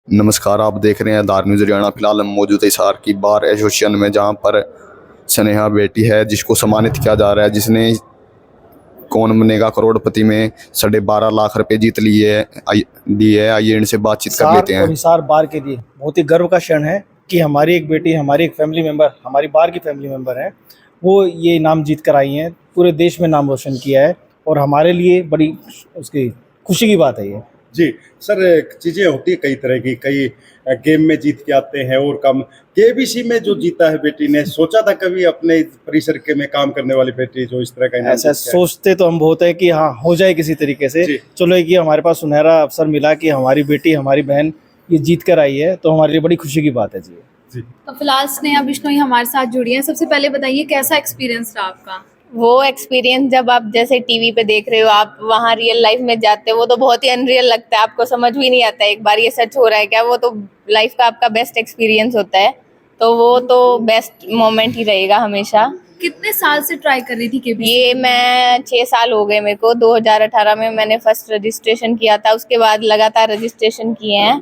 नमस्कार, आप देख रहे हैं धार न्यूज़ हरियाणा। फिलहाल हम मौजूद है हिसार की बार एसोसिएशन में, जहां पर स्नेहा बेटी है जिसको सम्मानित किया जा रहा है, जिसने कौन बनेगा करोड़पति में 12.5 लाख रुपए जीत लिए है। आइए इनसे बातचीत कर हिसार लेते और हैं। हिसार बार के लिए बहुत ही गर्व का क्षण है कि हमारी एक बेटी, हमारी एक फैमिली मेंबर, हमारी बार की फैमिली मेंबर है, वो ये इनाम जीत कर आई हैं। पूरे देश में नाम रोशन किया है और हमारे लिए बड़ी उसकी खुशी की बात है ये। जी सर, चीज़ें होती है कई तरह की, कई गेम में जीत के आते हैं और कम। केबीसी में जो जीता है बेटी ने, सोचा था कभी अपने इस परिसर के में काम करने वाली बेटी जो इस तरह का इनाम ऐसा जीत के आए? सोचते तो हम बहुत है कि हाँ हो जाए किसी तरीके से। जी। चलो एक ये हमारे पास सुनहरा अवसर मिला कि हमारी बेटी, हमारी बहन ये जीत कर आई है, तो हमारे लिए बड़ी खुशी की बात है जी। जी तो फिलहाल स्नेहा बिश्नोई हमारे साथ जुड़ी हैं। सबसे पहले बताइए कैसा एक्सपीरियंस रहा आपका? वो एक्सपीरियंस जब आप जैसे टीवी पे देख रहे हो, आप वहाँ रियल लाइफ में जाते हो, वो तो बहुत ही अनरियल लगता है। आपको समझ भी नहीं आता एक बार ये सच हो रहा है क्या। वो तो लाइफ का आपका बेस्ट एक्सपीरियंस होता है, तो वो तो बेस्ट मोमेंट ही रहेगा हमेशा। कितने साल से ट्राई कर रही थी केबीसी? ये मैं 6 साल हो गए मेरे को। 2018 में मैंने फर्स्ट रजिस्ट्रेशन किया था, उसके बाद लगातार रजिस्ट्रेशन किए हैं,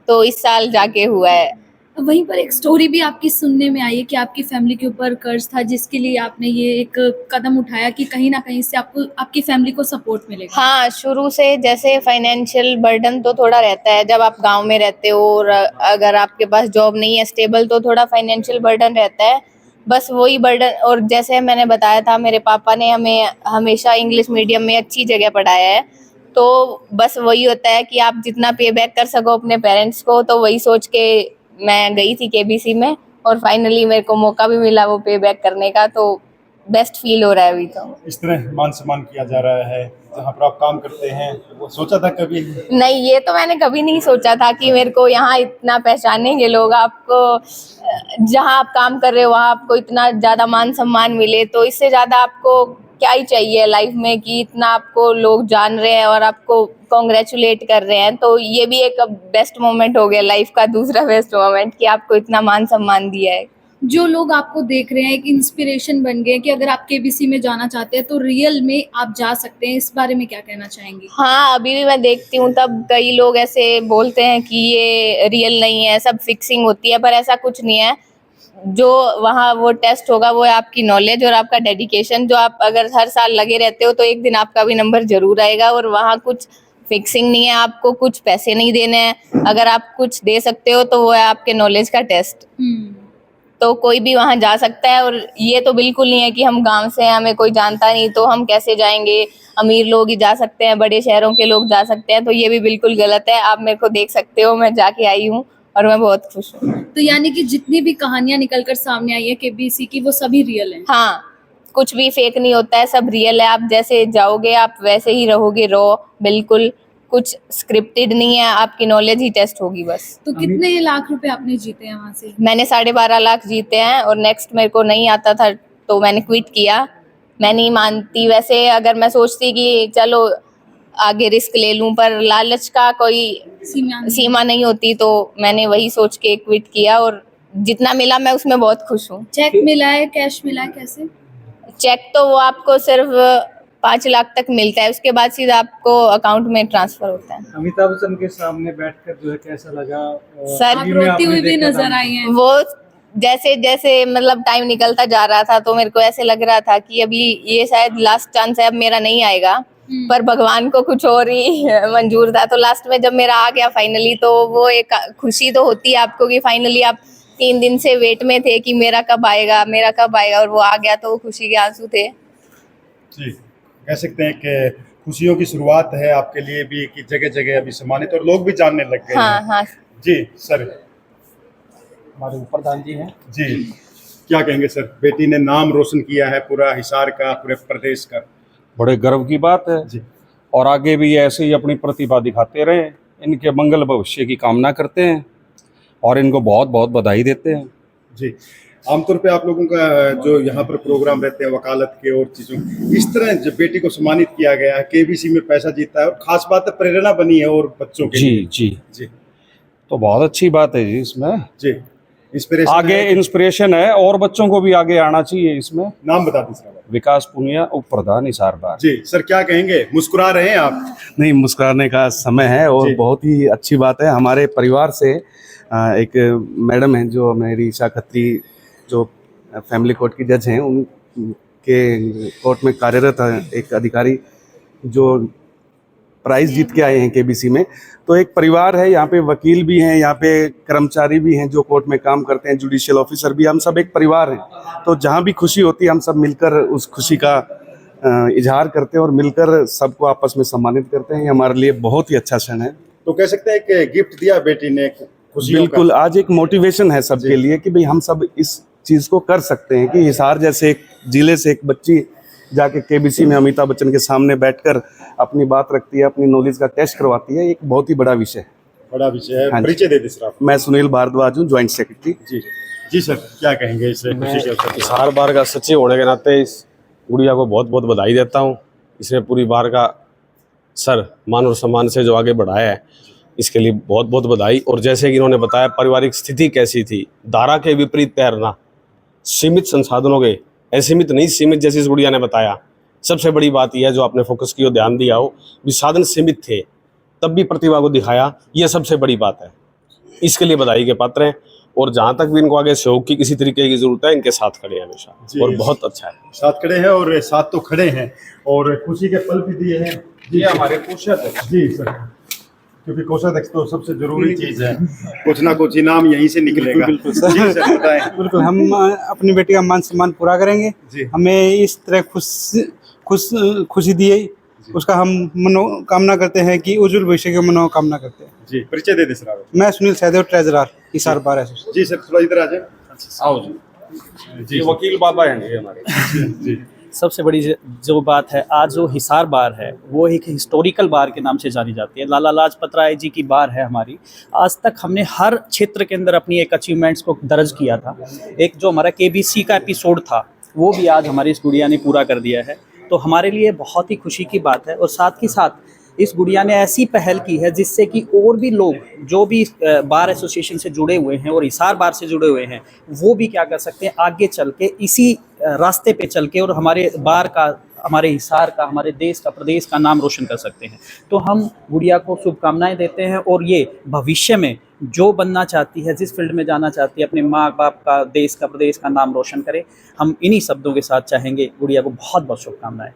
तो इस साल जाके हुआ है। तो वहीं पर एक स्टोरी भी आपकी सुनने में आई है कि आपकी फैमिली के ऊपर कर्ज था, जिसके लिए आपने ये एक कदम उठाया कि कहीं ना कहीं से आपको आपकी फैमिली को सपोर्ट मिलेगा। हाँ, शुरू से जैसे फाइनेंशियल बर्डन तो थोड़ा रहता है जब आप गांव में रहते हो, और अगर आपके पास जॉब नहीं है स्टेबल, तो थोड़ा फाइनेंशियल बर्डन रहता है। बस वही बर्डन। और जैसे मैंने बताया था, मेरे पापा ने हमें हमेशा इंग्लिश मीडियम में अच्छी जगह पढ़ाया है, तो बस वही होता है कि आप जितना पे बैक कर सको अपने पेरेंट्स को, तो वही सोच के मैं गई थी केबीसी में, और फाइनली मेरे को मौका भी मिला वो पे बैक करने का, तो बेस्ट फील हो रहा है अभी तो। इस तरह मान सम्मान किया जा रहा है जहाँ पर आप काम करते हैं, वो सोचा था कभी? नहीं, ये तो मैंने कभी नहीं सोचा था कि मेरे को यहाँ इतना पहचानेंगे लोग। आपको जहाँ आप काम कर रहे हो वहाँ आपको इतना ज़्यादा मान सम्मान मिले, तो इससे ज़्यादा आपको क्या ही चाहिए लाइफ में कि इतना आपको लोग जान रहे हैं और आपको कॉन्ग्रेचुलेट कर रहे हैं। तो ये भी एक बेस्ट मोमेंट हो गया लाइफ का, दूसरा बेस्ट मोमेंट कि आपको इतना मान सम्मान दिया है। जो लोग आपको देख रहे हैं एक इंस्पिरेशन बन गए कि अगर आप केबीसी में जाना चाहते हैं तो रियल में आप जा सकते हैं। इस बारे में क्या कहना चाहेंगी? हाँ, अभी भी मैं देखती हूँ, तब कई लोग ऐसे बोलते हैं कि ये रियल नहीं है, सब फिक्सिंग होती है, पर ऐसा कुछ नहीं है। जो वहाँ वो टेस्ट होगा वो है आपकी नॉलेज और आपका डेडिकेशन। जो आप अगर हर साल लगे रहते हो तो एक दिन आपका भी नंबर जरूर आएगा। और वहाँ कुछ फिक्सिंग नहीं है, आपको कुछ पैसे नहीं देने हैं। अगर आप कुछ दे सकते हो तो वो है आपके नॉलेज का टेस्ट। तो कोई भी वहाँ जा सकता है। और ये तो बिल्कुल नहीं है कि हम गांव से हैं, हमें कोई जानता नहीं तो हम कैसे जाएंगे। अमीर लोग ही जा सकते हैं, बड़े शहरों के लोग जा सकते हैं, तो ये भी बिल्कुल गलत है। आप मेरे को देख सकते हो, मैं जाके आई हूँ और मैं बहुत खुश हूँ। तो यानी कि जितनी भी कहानियां निकल कर सामने आई है केबीसी की, वो सभी रियल हैं? हाँ, कुछ भी फेक नहीं होता है, सब रियल है। आप जैसे जाओगे आप वैसे ही रहोगे, रॉ बिल्कुल। कुछ स्क्रिप्टेड नहीं है, आपकी नॉलेज ही टेस्ट होगी बस। तो कितने लाख रुपए आपने जीते हैं वहां से? मैंने 12.5 लाख जीते हैं, और नेक्स्ट मेरे को नहीं आता था तो मैंने क्विट किया। मैं नहीं मानती वैसे, अगर मैं सोचती कि चलो आगे रिस्क ले लूं, पर लालच का कोई सीमा नहीं होती, तो मैंने वही सोच के क्विट किया। और जितना मिला मैं उसमें बहुत खुश हूँ। चेक मिला है, कैश मिला है, कैसे? चेक तो वो आपको सिर्फ 5 लाख तक मिलता है, उसके बाद सीधा आपको अकाउंट में ट्रांसफर होता है। अमिताभ बच्चन के सामने बैठकर जो है कैसा लगा? सर, आप रोती हुई भी नजर आई हैं। वो जैसे जैसे मतलब टाइम निकलता जा रहा था, तो मेरे को ऐसे लग रहा था कि अभी ये शायद लास्ट चांस है, अब मेरा नहीं आएगा। पर भगवान को कुछ और ही मंजूर था, तो लास्ट में जब मेरा आ गया फाइनली, तो वो एक खुशी तो होती है आपको कि फाइनली आप 3 दिन से वेट में थे कि मेरा कब आएगा, मेरा कब आएगा, और वो आ गया, तो वो खुशी के आंसू थे। जी, कह सकते हैं कि खुशियों की शुरुआत है आपके लिए भी कि जगह जगह अभी सम्मानित और लोग भी जानने लग गए हाँ हैं। हाँ। जी सर। हमारे प्रधान जी हैं। जी, क्या कहेंगे सर? बेटी ने नाम रोशन किया है पूरा हिसार का, पूरे प्रदेश का। बड़े गर्व की बात है। जी और आगे भी ऐसे ही अपनी प्रतिभा दिखाते रहें। इनके मंगल भविष्य की कामना करते हैं और इनको बहुत बहुत बधाई देते हैं। जी, आमतौर पे आप लोगों का जो यहाँ पर प्रोग्राम रहते हैं वकालत के और चीज़ों, इस तरह जब बेटी को सम्मानित किया गया है, केबीसी में पैसा जीता है, और खास बात है प्रेरणा बनी है और बच्चों के लिए। जी जी, जी तो बहुत अच्छी बात है जी इसमें। जी, इंस्पिरेशन आगे इंस्पिरेशन है और बच्चों को भी आगे आना चाहिए इसमें। नाम बता दीजिए सर। विकास पुनिया, उप प्रधान हिसार बार। जी सर, क्या कहेंगे, मुस्कुरा रहे हैं आप? नहीं, मुस्कुराने का समय है और जी। बहुत ही अच्छी बात है। हमारे परिवार से एक मैडम हैं जो मेरी ईशा खत्री, जो फैमिली कोर्ट की जज हैं, उनके कोर्ट में कार्यरत एक अधिकारी जो प्राइज़ जीत के आए हैं केबीसी में। तो एक परिवार है, यहाँ पे वकील भी हैं, यहाँ पे कर्मचारी भी हैं जो कोर्ट में काम करते हैं, जुडिशियल ऑफिसर भी, हम सब एक परिवार हैं। तो जहाँ भी खुशी होती है हम सब मिलकर उस खुशी का इजहार करते हैं और मिलकर सबको आपस में सम्मानित करते हैं। ये हमारे लिए बहुत ही अच्छा क्षण है। तो कह सकते हैं कि गिफ्ट दिया बेटी ने खुशियों का। बिल्कुल, आज एक मोटिवेशन है सबके लिए कि भाई हम सब इस चीज़ को कर सकते हैं कि हिसार जैसे एक जिले से एक बच्ची जाके केबीसी में अमिताभ बच्चन के सामने बैठकर अपनी बात रखती है, अपनी नॉलेज का टेस्ट करवाती है, एक बहुत ही बड़ा विषय है। बड़ा विषय है। हाँ जी। परिचय दे दे सर आप। मैं सुनील भारद्वाज हूँ, ज्वाइंट सेक्रेटरी। जी जी सर, क्या कहेंगे इस खुशी के अवसर पर? हिसार बार का सचिव होने के नाते इस गुड़िया को बहुत बहुत बधाई देता हूँ। इसने पूरी बार का सर मान और सम्मान से जो आगे बढ़ाया है, इसके लिए बहुत बहुत बधाई। और जैसे कि इन्होंने बताया, पारिवारिक स्थिति कैसी थी, धारा के विपरीत तैरना, सीमित संसाधनों के, असीमित नहीं सीमित, जैसे इस गुड़िया ने बताया। सबसे बड़ी बात यह है जो आपने फोकस की और ध्यान दिया हो, भी साधन सीमित थे तब भी प्रतिभा को दिखाया, यह सबसे बड़ी बात है। इसके लिए बधाई के पात्र हैं। और जहाँ तक भी इनको आगे सहयोग की किसी तरीके की जरूरत है, इनके साथ खड़े हैं हमेशा और बहुत अच्छा है। साथ खड़े हैं और साथ तो खड़े हैं और खुशी के पल भी दिए हैं। ये हमारे कोषाध्यक्ष। जी सर, क्योंकि कोषाध्यक्ष तो सबसे जरूरी चीज है, कुछ ना कुछ इनाम यहीं से निकलेगा। बिल्कुल सर। जी सर, बताएं। बिल्कुल, हम अपनी बेटी का मान सम्मान पूरा करेंगे। जी। हमें इस तरह खुशी दी, उसका हम मनोकामना करते हैं कि उज्जवल भविष्य की मनोकामना करते हैं। जी, परिचय दे दे सर आप। मैं Sunil Sahdev, treasurer Hisar bar association. जी सर, थोड़ा इधर आ जाए। आओ जी, ये वकील बाबा हैं ये हमारे। जी सबसे बड़ी जो बात है, आज जो हिसार बार है वो एक हिस्टोरिकल बार के नाम से जानी जाती है। लाला लाजपत राय जी की बार है हमारी। आज तक हमने हर क्षेत्र के अंदर अपनी एक अचीवमेंट्स को दर्ज किया था। एक जो हमारा केबीसी का एपिसोड था वो भी आज हमारी इस गुड़िया ने पूरा कर दिया है। तो हमारे लिए बहुत ही खुशी की बात है। और साथ ही साथ इस गुड़िया ने ऐसी पहल की है जिससे कि और भी लोग जो भी बार एसोसिएशन से जुड़े हुए हैं और हिसार बार से जुड़े हुए हैं, वो भी क्या कर सकते हैं, आगे चल के इसी रास्ते पे चल के और हमारे बार का, हमारे हिसार का, हमारे देश का, प्रदेश का नाम रोशन कर सकते हैं। तो हम गुड़िया को शुभकामनाएं देते हैं और ये भविष्य में जो बनना चाहती है, जिस फील्ड में जाना चाहती है, अपने माँ बाप का, देश का, प्रदेश का नाम रोशन करे। हम इन्हीं शब्दों के साथ चाहेंगे गुड़िया को बहुत बहुत शुभकामनाएं।